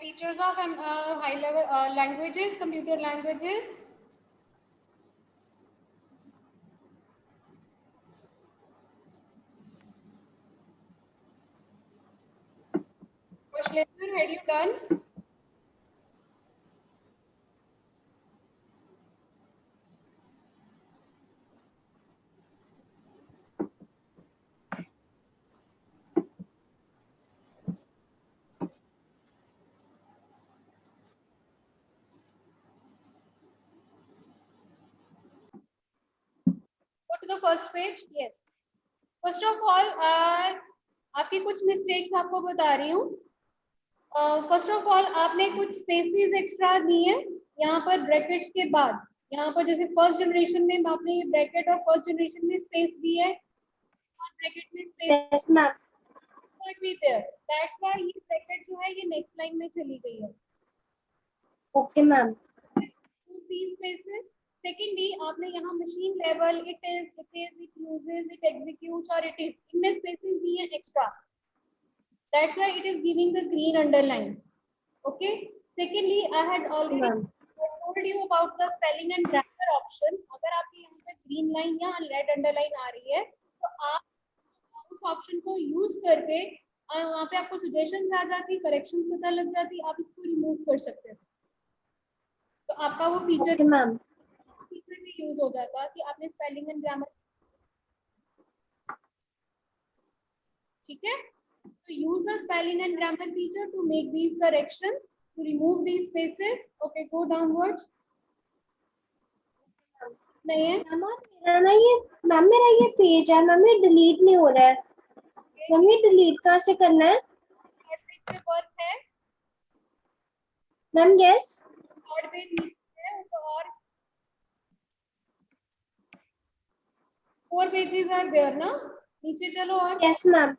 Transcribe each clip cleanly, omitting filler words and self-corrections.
Features of high level languages, computer languages. Shlesner, had you done? Go to the first page. Yes. First of all, आपकी कुछ mistakes आपको बता रही हूँ. First of all आपने कुछ स्पेसेस एक्स्ट्रा दी है यहाँ पर ब्रैकेट्स के बाद. यहाँ पर जैसे फर्स्ट जनरेशन में आपने ये ब्रैकेट और फर्स्ट जनरेशन में स्पेस दी है और ब्रैकेट में space. Yes ma'am. Not be there. That's why ये ब्रैकेट जो है ये नेक्स्ट लाइन में चली गई है. Okay ma'am. These spaces. Secondly, आपने यहाँ machine level, it is, it uses, it executes और it is, इनमें spaces दी हैं extra. That's why it is giving the green underline. Okay. Secondly, I had already told you about the spelling and grammar option. अगर आपके यहाँ पे green line या red underline आ रही है, तो आप उस option को use करके वहाँ पे आपको suggestions आ जाती, corrections पता लग जाती, आप इसको remove कर सकते हो. तो आपका वो फीचर मैम भी यूज हो जाता कि आपने स्पेलिंग एंड ग्रामर. ठीक है. तो use the spelling and grammar feature to make these corrections, to remove these spaces. Okay, go downwards. नहीं है मैम मेरा ये पेज है मैम, ये डिलीट नहीं हो रहा है. मैम ये डिलीट कहाँ से करना है? थर्ड पेज पे वर्क है मैम. यस. थर्ड पेज है और 4 पेजेस आर देयर ना. नीचे चलो और. Yes ma'am.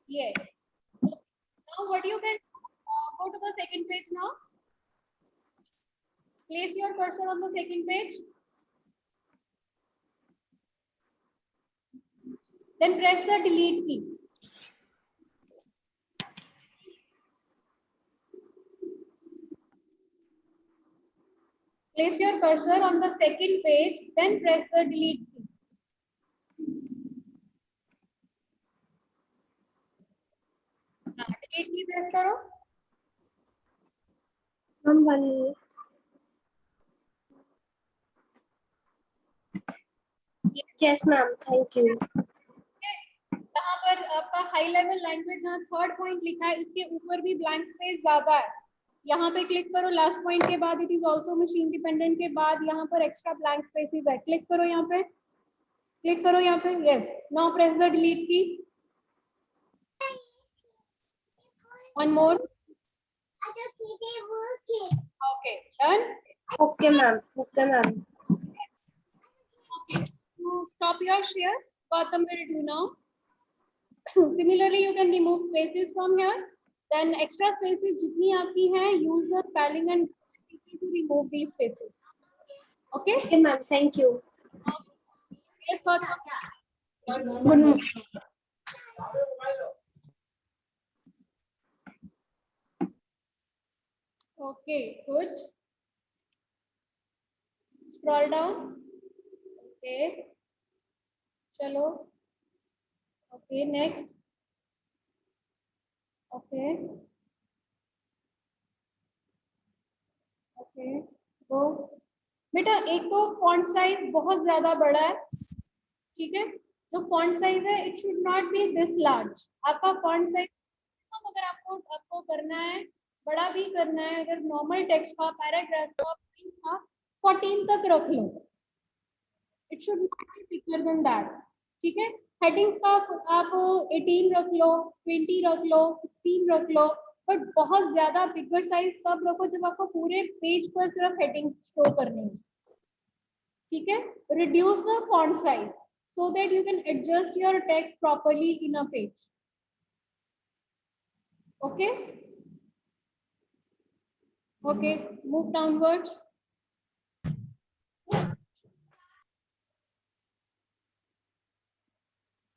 Yes. Now what you can go to the second page now. Place your cursor on the second page. Then press the delete key. Place your cursor on the second page, then press the delete key. Delete key press करो. Yes ma'am. Thank you. यहाँ पर आपका high level language जहाँ third point लिखा है इसके ऊपर भी ब्लैंक स्पेस ज्यादा है. यहाँ पे क्लिक करो लास्ट पॉइंट के बाद, it is also machine dependent के बाद यहाँ पर एक्स्ट्रा ब्लैंक स्पेसेस है. क्लिक करो यहाँ पे, क्लिक करो यहाँ पे. Yes. Now press the delete key. One more. Okay, done. Okay ma'am. Okay ma'am. Okay, to stop your share, Gautam will do now. Similarly, you can remove spaces from here. Then extra spaces जितनी आपकी हैं, use the spelling and to remove these spaces. Okay? Okay ma'am. Thank you. Yes, Gautam. Good. Okay, good. Scroll down. Okay. चलो. Okay, next. Okay. Okay. Go. बेटा एक तो font size बहुत ज्यादा बड़ा है. ठीक है. जो फॉन्ट साइज है it should not be this large. आपका फॉन्ट साइज अगर आपको करना है, बड़ा भी करना है, अगर नॉर्मल टेक्स्ट का, पैराग्राफ का, पॉइंट्स का 14 तक रख लो. It should not be bigger than that. ठीक है. हेडिंग्स का आप 18 रख लो, 20 रख लो, 16 रख लो, बट बहुत ज्यादा बिगर साइज तब रखो जब आपको पूरे पेज पर सिर्फ हेडिंग्स शो करनी है. ठीक है. Reduce the font size so that you can adjust your text properly in a page. Okay. Okay, move downwards.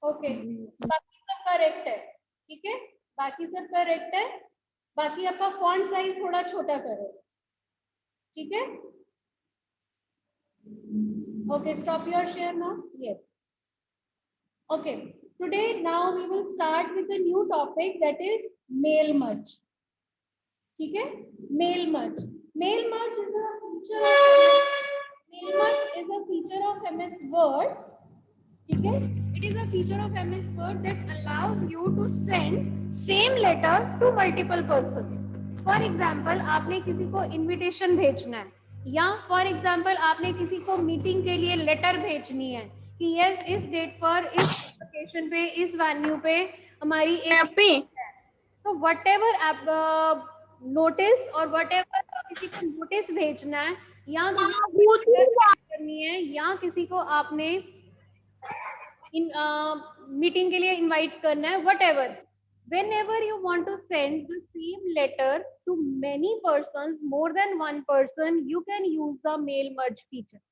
Okay, बाकी सब करेक्ट है. ठीक है. बाकी सब करेक्ट है, बाकी आपका फॉन्ट साइज थोड़ा छोटा करो, ठीक है। Okay, stop your share now, yes. Okay, today now we will start with a new topic, that is mail merge. ठीक है, mail merge. Mail merge is a feature of mail merge is a feature of MS Word. ठीक है, it is a feature of MS Word that allows you to send same letter to multiple persons. For example, आपने किसी को invitation भेजना है, या for example आपने किसी को meeting के लिए letter भेजनी है कि yes इस डेट पर इस लोकेशन पे इस वेन्यू पे हमारी एक, तो वट एवर आप नोटिस और वट एवर किसी को नोटिस भेजना है, या करनी है, या किसी को आपने इन मीटिंग के लिए इनवाइट करना है, what ever, whenever you want to send the same letter to many persons, more than one person, you can use the mail merge feature.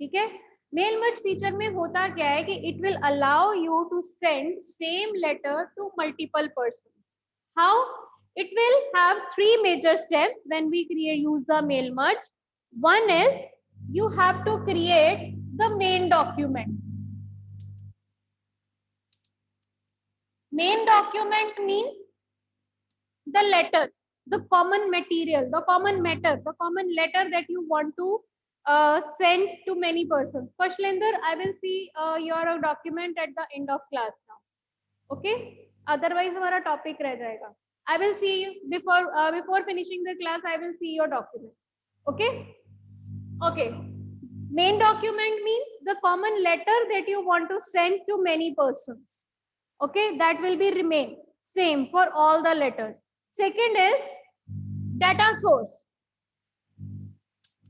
ठीक है, मेल मर्ज फीचर में होता क्या है कि it will allow you to send same letter to multiple person. How? It will have 3 major steps when we create use the mail merge. One is you have to create the main document. Main document means the letter, the common material, the common matter, the common letter that you want to send to many persons. Pashlender, I will see your document at the end of class now. Okay? Otherwise, हमारा topic रह जाएगा. I will see you before finishing the class. I will see your document. Okay? Okay. Main document means the common letter that you want to send to many persons. Okay? That will be remain same for all the letters. Second is data source.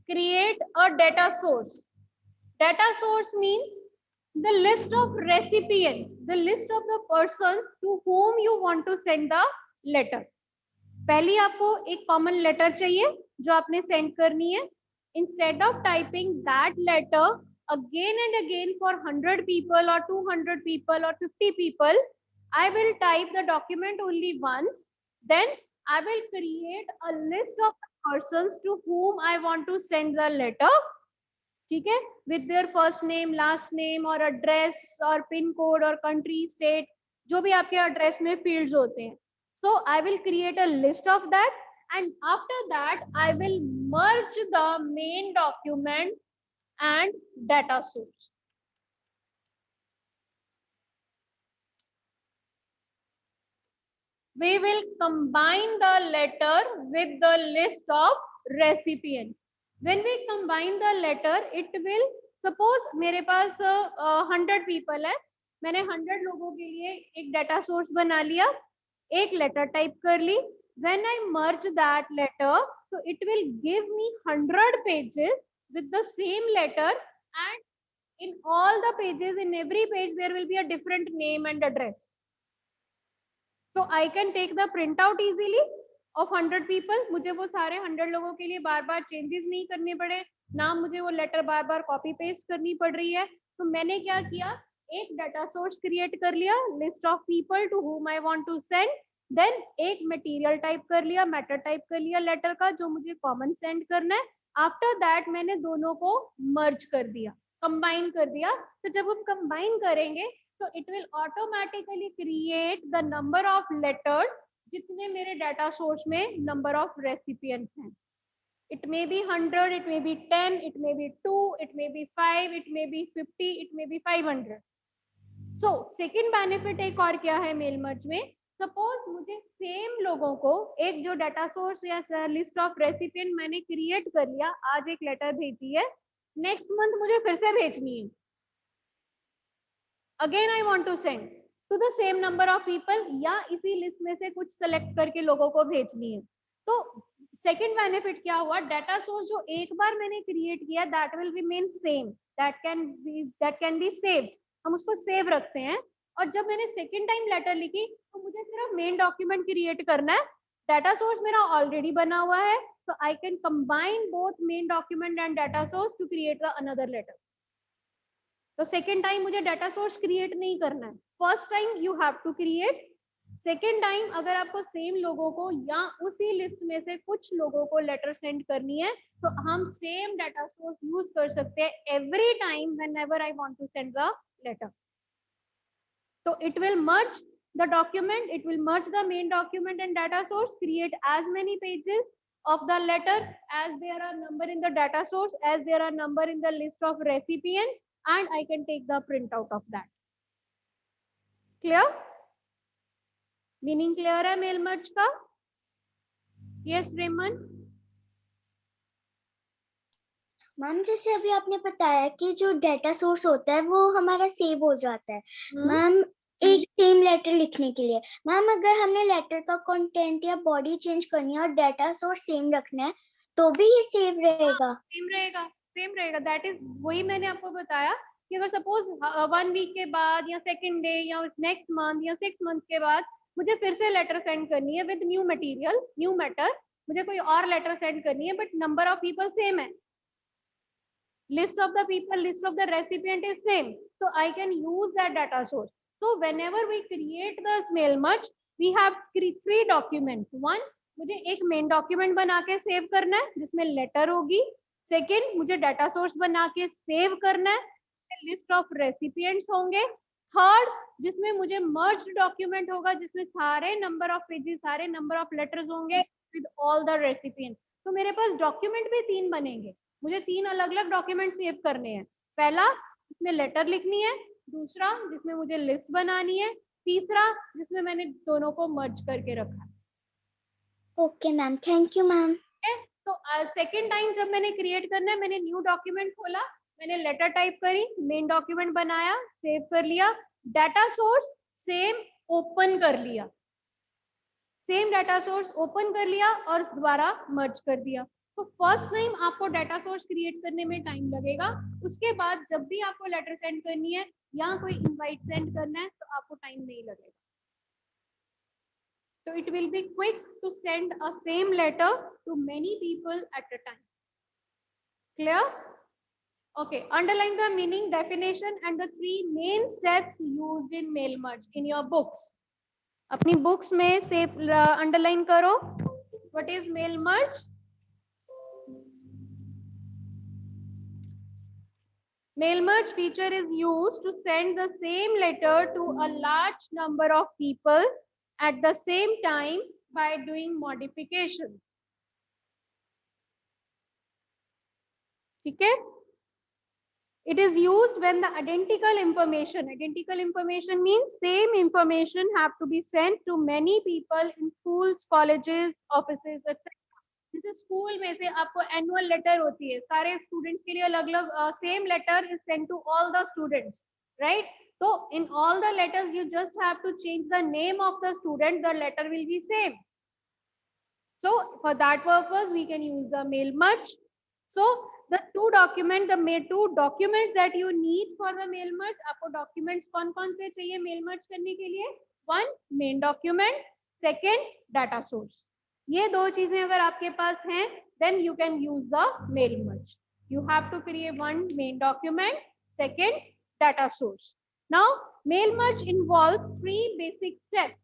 Create a data source. Data source means the list of recipients, the list of the persons to whom you want to send the letter. पहले आपको एक common letter चाहिए जो आपने send करनी है. Instead of typing that letter again and again for 100 people or 200 people or 50 people, I will type the document only once. Then I will create a list of persons to whom I want to send the letter. ठीक है, with their first name, last name और address और pin code और country, state, जो भी आपके address में fields होते हैं. So I will create a list of that, and after that I will merge the main document and data source. We will combine the letter with the list of recipients. When we combine the letter, it will, suppose मेरे पास 100 people है, मैंने 100 लोगों के लिए एक data source बना लिया, एक letter type कर ली. When I merge that letter, so it will give me 100 pages with the same letter, and in all the pages, in every page, there will be a different name and address. So I can take the printout easily of 100 people. मुझे वो सारे 100 लोगों के लिए बार बार changes नहीं करने पड़े, ना मुझे वो लेटर बार बार कॉपी पेस्ट करनी पड़ रही है. तो मैंने क्या किया, एक डाटा सोर्स क्रिएट कर लिया, list of people to whom I want to send. Then एक मटेरियल टाइप कर लिया, मैटर टाइप कर लिया लेटर का जो मुझे कॉमन सेंड करना है. आफ्टर दैट मैंने दोनों को मर्ज कर दिया, कंबाइन कर दिया. तो जब हम कंबाइन करेंगे तो it will automatically create the number of letters जितने मेरे डाटा सोर्स में नंबर ऑफ रेसिपिएंट्स हैं. It may be 100, it may be 10, it may be 2, it may be 5, it may be 50, it may be 500. So second benefit एक और क्या है mail merge में, suppose मुझे सेम लोगों को एक जो डाटा सोर्स या लिस्ट ऑफ रेसिपिएंट मैंने क्रिएट कर लिया, आज एक लेटर भेजी है, नेक्स्ट मंथ मुझे फिर से भेजनी है. Again I want to send to the same number of people, या इसी लिस्ट में से कुछ सेलेक्ट करके लोगों को भेजनी है. तो सेकेंड बेनिफिट क्या हुआ, डाटा सोर्स जो एक बार मैंने क्रिएट किया that will remain same, that can be saved, हम उसको सेव रखते हैं. और जब मैंने सेकेंड टाइम लेटर लिखी तो मुझे सिर्फ मेन डॉक्यूमेंट क्रिएट करना है, डाटा सोर्स मेरा ऑलरेडी बना हुआ है. तो I can combine both main document and data source to create the another letter. तो सेकेंड टाइम मुझे डाटा सोर्स क्रिएट नहीं करना है, first time you have to create second time अगर आपको सेम लोगों को या उसी लिस्ट में से कुछ लोगों को लेटर सेंड करनी है तो हम सेम डाटा सोर्स यूज कर सकते हैं every time whenever I want to send the letter. So it will merge the document, it will merge the main document and data source, create as many pages of the letter as there are number in the data source, as there are number in the list of recipients, and I can take the printout of that. Clear? Meaning clear है mail merge का? Yes, Raymond? Ma'am जैसे अभी आपने बताया कि जो data source होता है वो हमारा सेव हो जाता है मैम एक सेम लेटर लिखने के लिए. मैम अगर हमने लेटर का कंटेंट या बॉडी चेंज करनी है और डेटा सोर्स सेम रखना है तो भी ये सेव रहेगा? सेम रहेगा. दैट इज वही मैंने आपको बताया कि अगर सपोज 1 वीक के बाद या सेकेंड डे या नेक्स्ट मंथ या 6 मंथ के बाद मुझे फिर से लेटर सेंड करनी है with new material, new matter, मुझे कोई और लेटर सेंड करनी है but number of people same है, list of the people, list of the recipient is same, so I can use that data source. So whenever we create the mail merge, we have 3 documents. One, मुझे एक main document बना के save करना है जिसमें letter होगी. Second, मुझे data source बना के सेव करना है, लिस्ट ऑफ रेसिपिएंट्स होंगे. थर्ड, जिसमें मुझे मर्ज डॉक्यूमेंट होगा जिसमें सारे नंबर ऑफ पेजेस, सारे नंबर ऑफ लेटर्स होंगे विद ऑल द रेसिपिएंट्स. तो मेरे पास डॉक्यूमेंट भी 3 बनेंगे. मुझे 3 अलग अलग डॉक्यूमेंट सेव करने हैं. पहला जिसमें लेटर लिखनी है, दूसरा जिसमें मुझे लिस्ट बनानी है, तीसरा जिसमें मैंने दोनों को मर्ज करके रखा है. Okay ma'am, thank you ma'am. तो सेकेंड टाइम जब मैंने क्रिएट करना है, मैंने न्यू डॉक्यूमेंट खोला, मैंने लेटर टाइप करी, मेन डॉक्यूमेंट बनाया, सेव कर लिया, डाटा सोर्स सेम ओपन कर लिया, सेम डाटा सोर्स ओपन कर लिया और दोबारा मर्ज कर दिया. तो फर्स्ट टाइम आपको डाटा सोर्स क्रिएट करने में टाइम लगेगा. उसके बाद जब भी आपको लेटर सेंड करनी है या कोई इनवाइट सेंड करना है तो आपको टाइम नहीं लगेगा. So it will be quick to send a same letter to many people at a time. Clear? Okay, underline the meaning, definition and the 3 main steps used in mail merge in your books. अपनी books में से underline करो. What is mail merge? Mail merge feature is used to send the same letter to a large number of people at the same time by doing modification. ठीक है? It is used when the identical information means same information have to be sent to many people in schools, colleges, offices, etc. जैसे school में से आपको annual letter होती है, सारे students के लिए अलग अलग same letter is sent to all the students, right? तो in all the letters you just have to change the name of the student, the letter will be same. So for that purpose we can use the mail merge. So the two documents that you need for the mail merge, आपको documents कौन कौन से चाहिए mail merge करने के लिए? One, main document, second, data source. ये 2 चीजें अगर आपके पास हैं then you can use the mail merge. You have to create one main document, second, data source. Now mail merge involves 3 basic steps.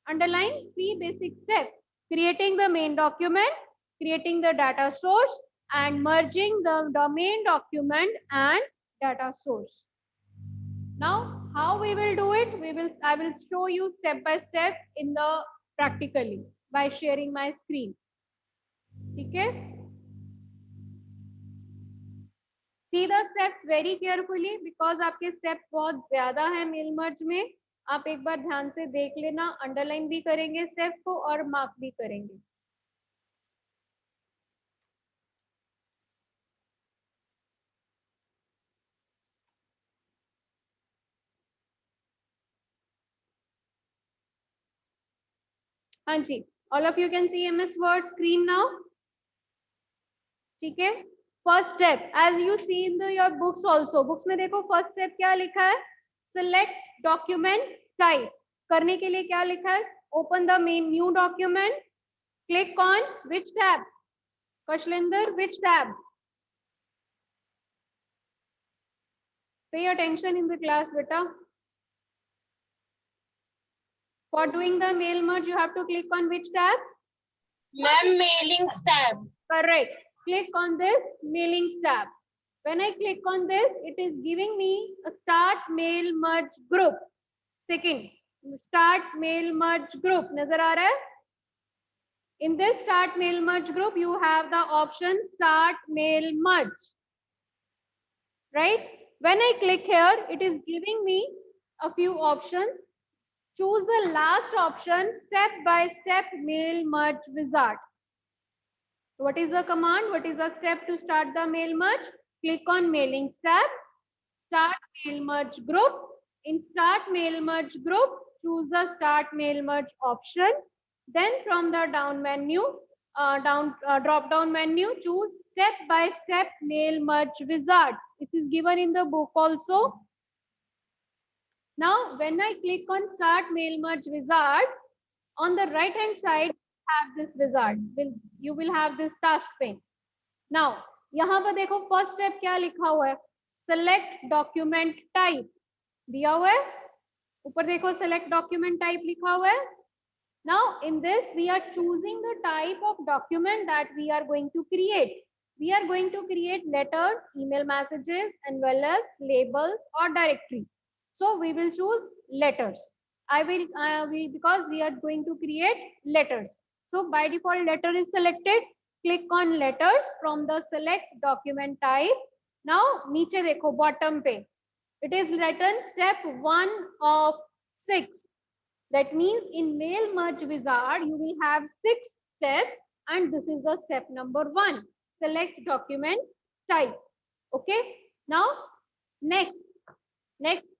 Underline 3 basic steps: creating the main document, creating the data source, and merging the main document and data source. Now how we will do it? I will show you step by step in the practically by sharing my screen. ठीक है? See the steps very carefully because आपके steps बहुत ज्यादा है mail merge में. आप एक बार ध्यान से देख लेना, अंडरलाइन भी करेंगे स्टेप को और मार्क भी करेंगे. हाँ जी, all of you can see MS Word screen now. ठीक है? First step, as you see in your books also. Books में देखो first step क्या लिखा है? Select document type. करने के लिए क्या लिखा है? Open the main new document. Click on which tab? Kashlinder, which tab? Pay attention in the class, beta. For doing the mail merge, you have to click on which tab? Ma'am, mailings tab. Correct. Click on this mailings tab. When I click on this, it is giving me a start mail merge group. Second, start mail merge group. नजर आ रहा है? In this start mail merge group, you have the option start mail merge. Right? When I click here, it is giving me a few options. Choose the last option, step-by-step mail merge wizard. What is the command? What is the step to start the mail merge? Click on mailings tab, start mail merge group. In start mail merge group, choose the start mail merge option. Then from the down menu, drop down menu, choose step-by-step mail merge wizard. It is given in the book also. Now, when I click on start mail merge wizard, on the right hand side, have this wizard. You will have this task pane. Now, यहाँ पर देखो first step क्या लिखा हुआ है? Select document type. दिया हुआ है? ऊपर देखो select document type लिखा हुआ है. Now, in this, we are choosing the type of document that we are going to create. We are going to create letters, email messages, envelopes, labels, or directory. So we will choose letters. Because we are going to create letters. So by default, letter is selected. Click on letters from the select document type. Now, नीचे देखो bottom पे. It is written step 1 of 6. That means in mail merge wizard, you will have 6 steps, and this is the step number 1. Select document type. Okay. Now, next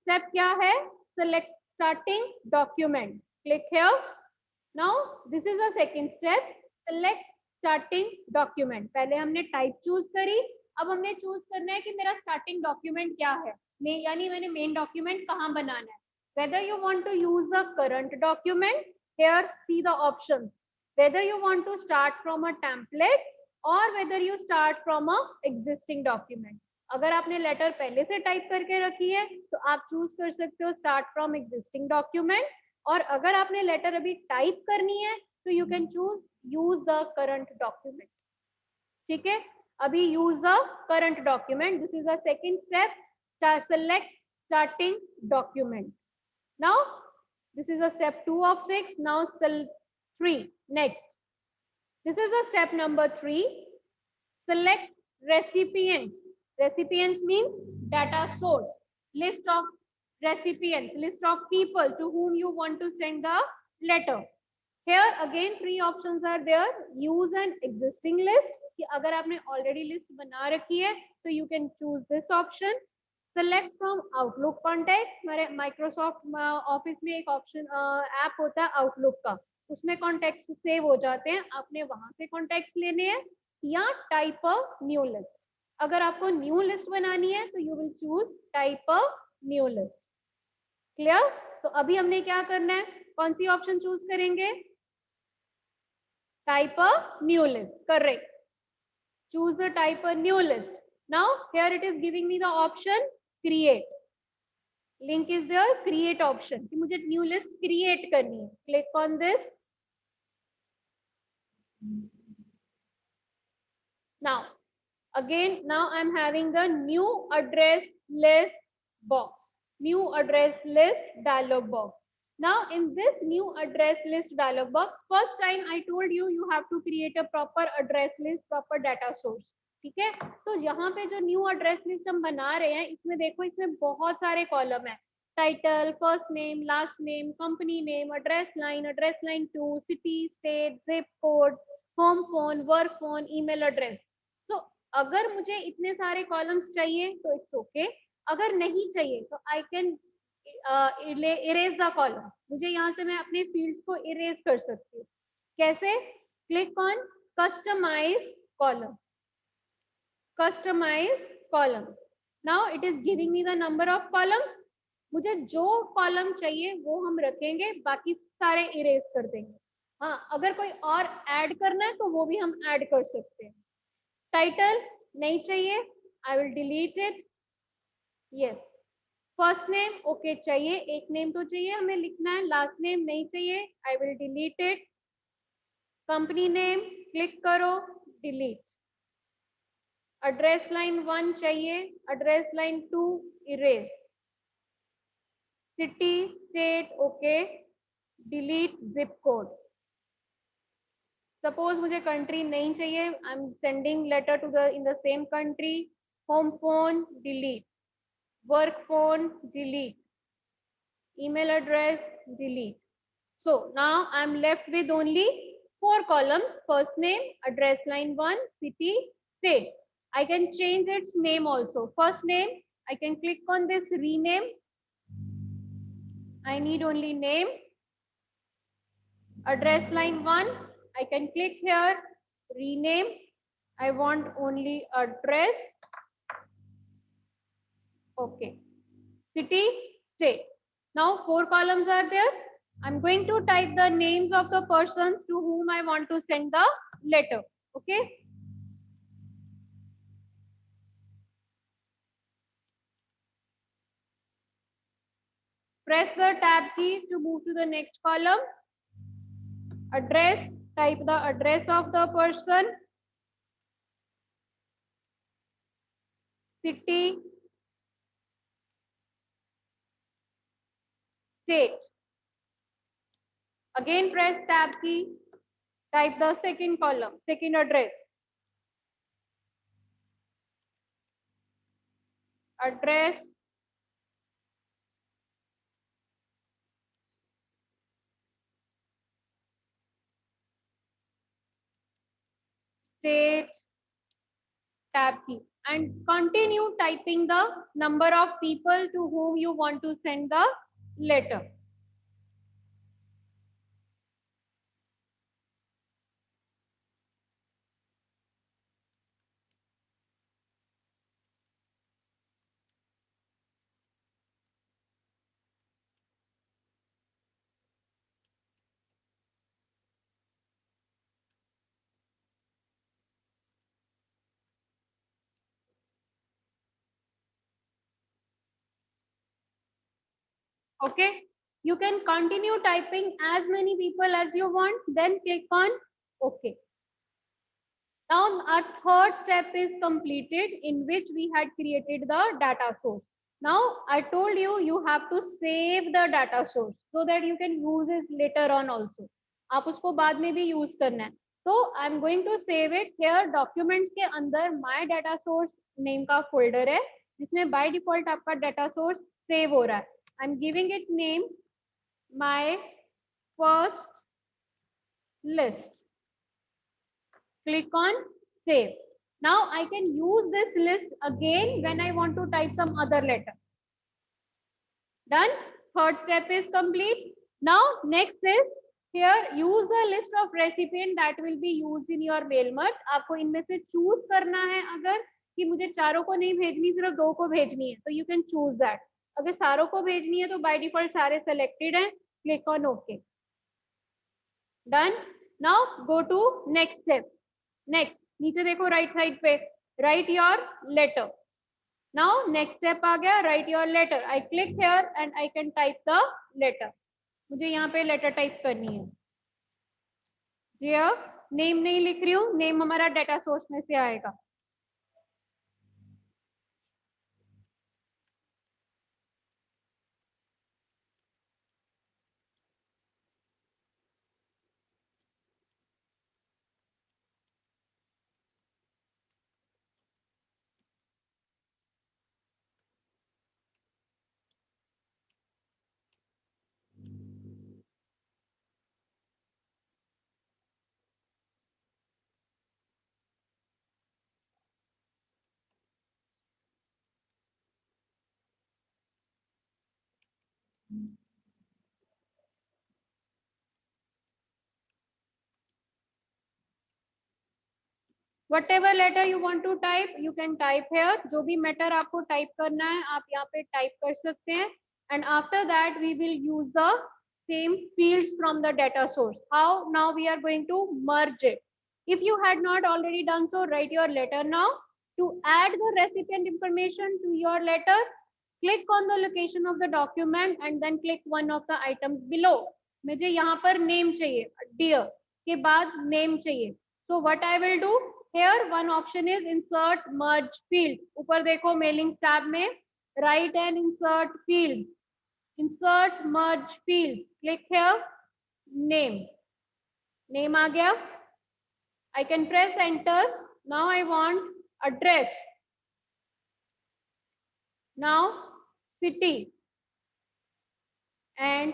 step क्या है? Select starting document. Click here. Now, this is the second step. Select starting document. पहले हमने type choose करी. अब हमने choose करना है कि मेरा starting document क्या है. यानी मैंने main document कहाँ बनाना है. Whether you want to use the current document, here see the options. Whether you want to start from a template or whether you start from a existing document. अगर आपने letter पहले से type करके रखी है तो आप चूज कर सकते हो स्टार्ट फ्रॉम एग्जिस्टिंग डॉक्यूमेंट, और अगर आपने लेटर अभी टाइप करनी है तो you can choose use the current document. ठीक है, अभी use the current document. This is the second step, select starting document. Now this is the step 2 of 6. Now 3 next. This is the step number 3. Select recipients. Recipients means data source. List of recipients, list of people to whom you want to send the letter. Here again 3 options are there. Use an existing list. कि अगर आपने already list बना रखी है तो you can choose this option. Select from Outlook contacts. हमारे Microsoft Office में एक option ऐप होता है Outlook का, उसमें कॉन्टेक्ट्स सेव हो जाते हैं. आपने वहां से कॉन्टेक्ट्स लेने हैं या टाइप अ न्यू लिस्ट. अगर आपको न्यू लिस्ट बनानी है तो you will choose type a new list. Clear? तो अभी हमने क्या करना है, कौन सी ऑप्शन चूज करेंगे? Type a new list. Correct. Choose the type a new list. Now here it is giving me the option create. Link is there, create option, कि मुझे न्यू लिस्ट क्रिएट करनी है. Click on this. Now I'm having the new address list box, new address list dialog box. Now in this new address list dialog box, first time I told you have to create a proper address list, proper data source. ठीक है, तो यहाँ पे जो new address list हम बना रहे हैं, इसमें देखो इसमें बहुत सारे कॉलम है. Title, first name, last name, company name, address line 2, city, state, zip code, home phone, work phone, email address. तो अगर मुझे इतने सारे कॉलम्स चाहिए तो इट्स ओके. अगर नहीं चाहिए तो I can erase the column. मुझे यहाँ से मैं अपने फील्ड्स को इरेज कर सकती हूँ. कैसे? Click on customize column. Customize columns. Now it is giving me the number of columns. मुझे जो कॉलम चाहिए वो हम रखेंगे, बाकी सारे इरेज कर देंगे. हाँ, अगर कोई और ऐड करना है तो वो भी हम ऐड कर सकते हैं. टाइटल नहीं चाहिए, I will delete it. Yes. First name okay चाहिए, एक नेम तो चाहिए हमें लिखना है, लास्ट नेम नहीं चाहिए, I will delete it. Company name click करो, डिलीट। एड्रेस लाइन 1 चाहिए, address line 2 erase. City state okay, delete zip code. Suppose मुझे कंट्री नहीं चाहिए, I am sending letter to the in the same country. Home phone delete, work phone delete, email address delete. So now I'm left with only 4 columns: first name, address line 1, city, state. I can change its name also. First name, I can click on this rename. I need only name. Address line 1, I can click here, rename. I want only address. Okay. City, state. Now 4 columns are there. I'm going to type the names of the persons to whom I want to send the letter. Okay. Press the tab key to move to the next column. Address, type the address of the person. City, state. Again press tab key, type the second column, second address. Address, state, tab key, and continue typing the number of people to whom you want to send the letter. Okay, you can continue typing as many people as you want, then click on OK. Now our third step is completed, in which we had created the data source. Now I told you, you have to save the data source so that you can use it later on also. आप उसको बाद में भी use करना है. So I am going to save it here. Documents के अंदर my data source name का folder है, जिसमें by default आपका data source save हो रहा है. I'm giving it name my first list. Click on save. Now I can use this list again when I want to type some other letter. Done. Third step is complete. Now next is here, use the list of recipient that will be used in your mail merge. आपको इनमें से choose करना है, अगर कि मुझे चारों को नहीं भेजनी, सिर्फ 2 को भेजनी है, तो you can choose that. अगर सारों को भेजनी है तो by default सारे selected हैं. Click on OK. Done. Now go to next step. Next, नीचे देखो right side पे, write your letter. Now next step आ गया, write your letter. I click here and I can type the letter. मुझे यहाँ पे letter type करनी है. Here name नहीं लिख रही हूँ, name हमारा data source में से आएगा. Whatever letter you want to type, you can type here. जो भी matter आपको type करना है, आप यहाँ पे type कर सकते हैं. And after that, we will use the same fields from the data source. How? Now we are going to merge it. If you had not already done so, write your letter now. To add the recipient information to your letter, Click on the location of the document and then click one of the items below. मुझे यहाँ पर name चाहिए, dear के बाद name चाहिए. So what I will do here, one option is insert merge field. ऊपर देखो mailings tab में write and insert field. Insert merge field. Click here. Name. Name आ गया. I can press enter. Now I want address. Now city and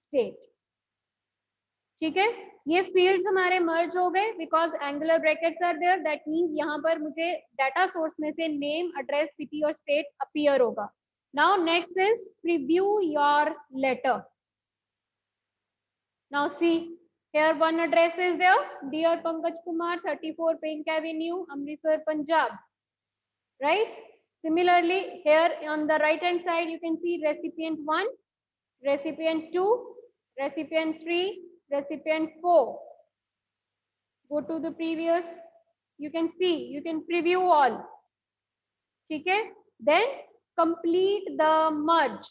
state. ठीक है, ये fields हमारे merge हो गए because angular brackets are there. That means यहाँ पर मुझे data source में से name, address, city और state appear होगा. Now next is preview your letter. Now see, here one address is there. Dear Pankaj Kumar, 34 Pink Avenue, Amritsar, Punjab. Right? Similarly, here on the right hand side, you can see recipient 1, recipient 2, recipient 3, recipient 4. Go to the previous. You can see, you can preview all. Okay? Then complete the merge.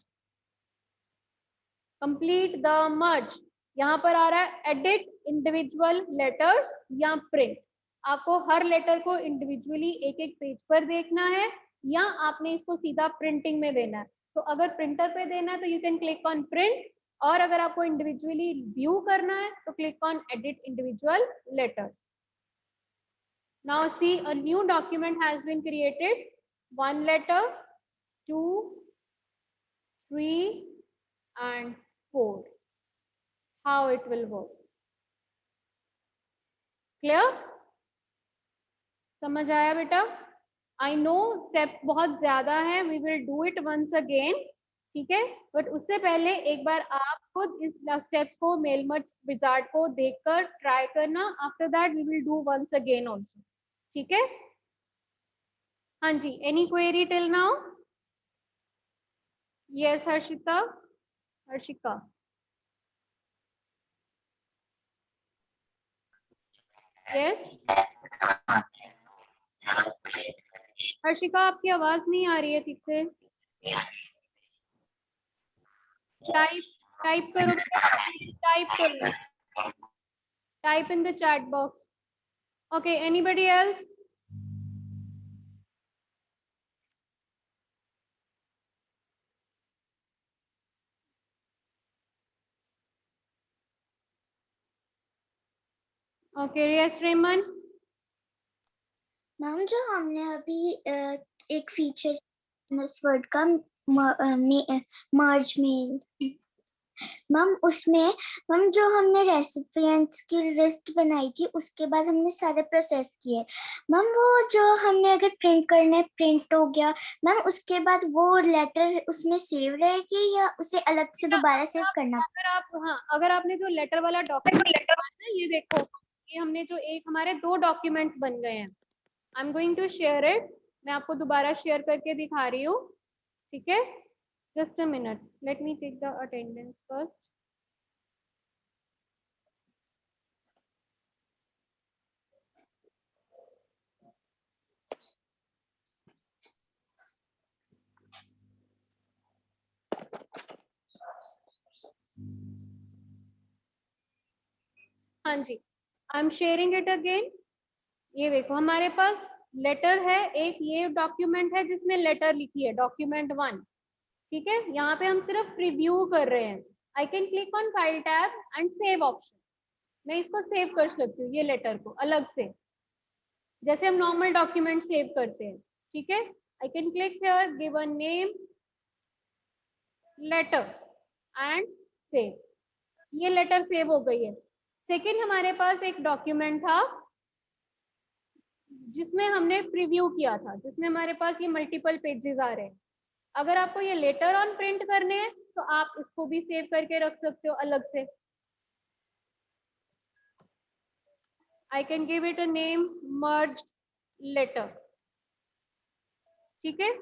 Complete the merge. यहाँ पर आ रहा है edit individual letters या print. आपको हर letter को individually एक एक page पर देखना है या आपने इसको सीधा प्रिंटिंग में देना है. तो अगर प्रिंटर पे देना है तो you can click on print, और अगर आपको इंडिविजुअली व्यू करना है तो click on edit individual letters. Now see, a new document has been created. 1 letter, 2, 3 and 4. How it will work? Clear? समझ आया बेटा? I know steps बहुत ज्यादा हैं. We will do it once again. ठीक है, बट उससे पहले एक बार आप खुद इस स्टेप्स को मेल मर्ज विजार्ड को देखकर ट्राई करना. After that we will do once again also. ठीक है? हाँ जी, any query till now? Yes Harshita, Harshika. Yes Harshika, आपकी आवाज नहीं आ रही है ठीक से. टाइप करो, टाइप करो, type in the chat box. Okay, anybody else? Okay, yes रेमन. मैम जो हमने अभी एक फीचर मिस वर्ड का मर्ज में, मैम उसमें मैम जो हमने रेसिपिएंट्स की लिस्ट बनाई थी उसके बाद हमने सारे प्रोसेस किए. मैम वो जो हमने अगर प्रिंट करना है प्रिंट हो गया, मैम उसके बाद वो लेटर उसमें सेव रहेगी या उसे अलग से दोबारा सेव करना? अगर आप, हाँ, अगर आपने जो लेटर वाला डॉक्यूमेंट ना, ये देखो, ये हमने जो एक हमारे 2 डॉक्यूमेंट्स बन गए हैं. I am going to share it. मैं आपको दोबारा शेयर करके दिखा रही हूँ. ठीक है, just a minute, let me take the attendance first. हाँ जी, I am sharing it again. ये देखो, हमारे पास लेटर है एक, ये डॉक्यूमेंट है जिसमें लेटर लिखी है, डॉक्यूमेंट 1. ठीक है, यहाँ पे हम सिर्फ प्रीव्यू कर रहे हैं. आई can click on file tab and save option. मैं इसको सेव कर सकती हूँ, ये लेटर को अलग से, जैसे हम नॉर्मल डॉक्यूमेंट सेव करते हैं. ठीक है, I can click here, give a name, letter and save. ये लेटर सेव हो गई है. सेकेंड, हमारे पास एक डॉक्यूमेंट था जिसमें हमने प्रीव्यू किया था, जिसमें हमारे पास ये मल्टीपल पेजेस आ रहे हैं. अगर आपको ये लेटर ऑन प्रिंट करने हैं तो आप इसको भी सेव करके रख सकते हो अलग से. I can give it a name, merged letter. ठीक है,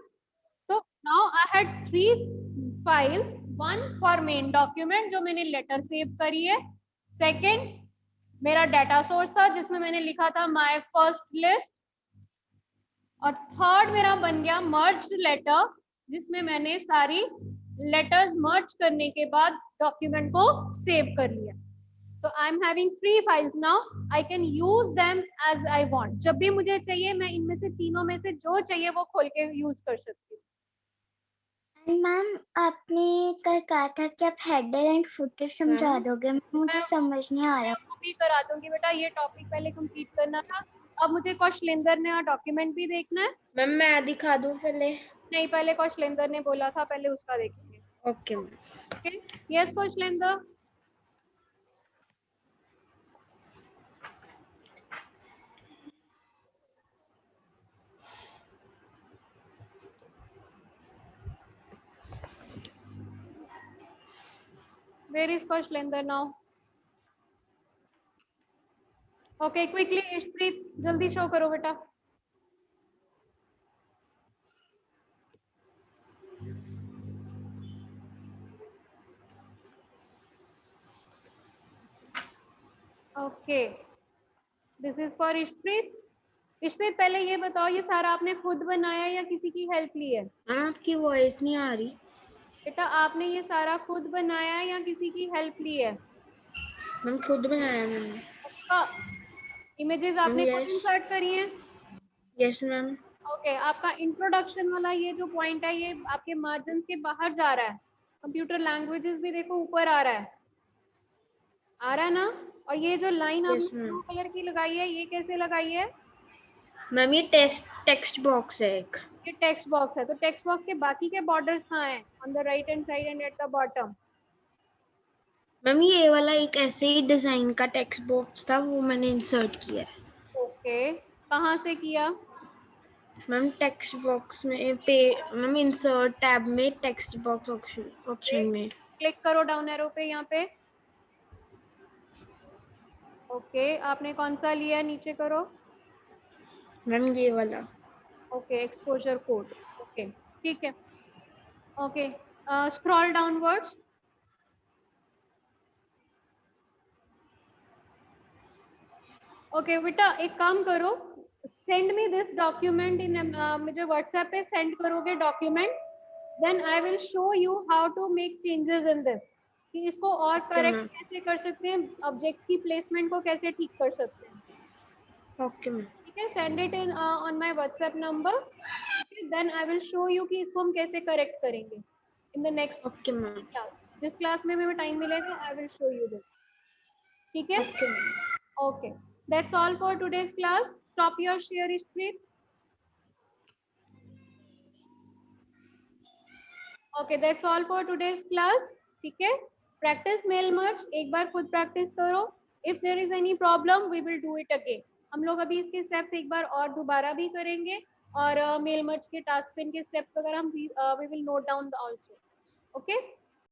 तो now I had 3 files. 1 for main document जो मैंने लेटर सेव करी है. सेकेंड, मेरा डाटा सोर्स था जिसमें मैंने लिखा था माय फर्स्ट लिस्ट. और थर्ड मेरा बन गया मर्ज्ड लेटर जिसमें मैंने सारी लेटर्स मर्ज करने के बाद डॉक्यूमेंट को सेव कर लिया। तो I am having 3 files now, I can use them as I want. जब भी मुझे चाहिए मैं इनमें से तीनों में से जो चाहिए वो खोल के यूज कर सकती हूँ। मैम आपने कल कहा था कि आप हेडर एंड फुटर समझा मैम? दोगे, मुझे समझ नहीं आ रहा। वो भी करा दूंगी बेटा, ये टॉपिक पहले कंप्लीट करना था। अब मुझे कौशलेंद्र ने डॉक्यूमेंट भी देखना है। मैम मैं दिखा दूं पहले? नहीं, पहले कौशलेंद्र ने बोला था, पहले उसका देखेंगे। Okay ma'am. Okay, yes Kaushlendra. Where is Koshlender now? Okay, quickly, Ishpreet, जल्दी शो करो बेटा। Okay, this is for Ishpreet. Ishpreet, पहले ये बताओ, ये सारा आपने खुद बनाया या किसी की हेल्प ली है? मैम आपकी वॉइस नहीं आ रही। बेटा आपने ये सारा खुद बनाया या किसी की हेल्प ली है? मैम खुद बनाया मैंने। इमेजेस आपने खुद yes. इंसर्ट करी हैं? Yes ma'am. ओके, आपका इंट्रोडक्शन वाला ये जो पॉइंट है, ये आपके मार्जिन के बाहर जा रहा है। कंप्यूटर लैंग्वेजेस भी देखो ऊपर आ रहा है ना? और ये जो लाइन आपने ब्लू कलर की लगाई है, ये कैसे लगाई है? मैम ये टेक्स्ट बॉक्स है एक। ये टेक्स्ट बॉक्स है, तो टेक्स्ट बॉक्स के बाकी के बॉर्डर्स कहाँ हैं? On the right hand side and at the bottom. Ma'am ये वाला एक ऐसे ही डिजाइन का टेक्स्ट बॉक्स था, वो मैंने इंसर्ट किया है। ओके, कहाँ से किया? मैम टेक्स्ट बॉक्स में मैम इंसर्ट टैब में टेक्स्ट बॉक्स ऑप्शन में क्लिक करो डाउन एरो पे यहाँ पे। ओके, आपने कौन सा लिया है, नीचे करो। मैम ये वाला। Okay, exposure code. ओके, ठीक है। Okay, scroll downwards. ओके बेटा, एक काम करो, send me this document in, मुझे व्हाट्सएप पे सेंड करोगे document, then I will show you how to make changes in this, कि इसको और करेक्ट कैसे कर सकते हैं, ऑब्जेक्ट्स की प्लेसमेंट को कैसे ठीक कर सकते हैं। Okay ma'am. ठीक है, send it in on my WhatsApp number, then I will show you कि इसको हम कैसे करेक्ट करेंगे in the next okay ma'am. Class. जिस क्लास में हमें टाइम मिलेगा I will show you this. ठीक है, okay ma'am. okay, that's all for today's class. Stop your share, Ishpreet. Okay, that's all for today's class. ठीक है, practice mail merge, एक बार खुद practice करो। If there is any problem, we will do it again. हम लोग अभी इसके steps एक बार और दोबारा भी करेंगे, और mail merge के task पिन के steps वगैरह हम we will note down also. Okay?